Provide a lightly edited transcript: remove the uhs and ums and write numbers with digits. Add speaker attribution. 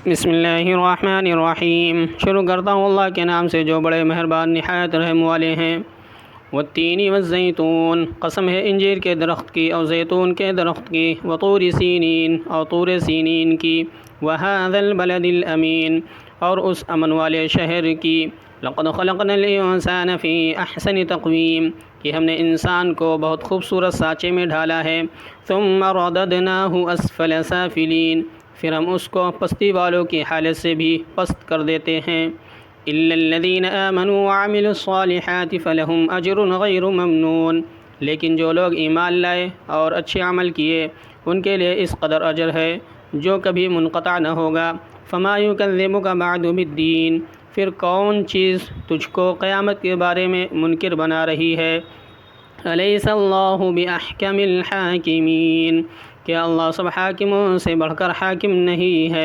Speaker 1: बिस्मिल्लाहिर्रहमानिर्रहीम। शुरू करता हूँ अल्लाह के नाम से जो बड़े मेहरबान निहायत रहम वाले हैं। वत्तीनी वज़्ज़ैतून, कसम है इंजीर के दरख्त की और जैतून के दरख्त की। वतूर सीनीन, और तूर सीनीन की। वहाज़ल बलदिल अमीन, और उस अमन वाले शहर की। लक़द ख़लक़नल इंसान फ़ी अहसनि तक़वीम, कि हमने इंसान को बहुत खूबसूरत साँचे में ढाला है। सुम्मा रददनाहु अस्फ़ल साफ़िलीन, फिर हम उसको पस्ती वालों की हालत से भी पस्त कर देते हैं। इल्लल्लज़ीन आमनू व अमिलुस्सालिहाति फ़लहुम अज्रुन गैरु ममनून, लेकिन जो लोग ईमान लाए और अच्छे अमल किए उनके लिए इस कदर अजर है जो कभी मुनक़ता न होगा। फ़मा युकज़्ज़िबुका बअदु बिद्दीन, फिर कौन चीज़ तुझको क़यामत के बारे में मुनकिर बना रही है। अलैहिस्सलाहु बिअहकमिल हाकिमीन, क्या अल्लाह सब हाकिमों से बढ़कर हाकिम नहीं है।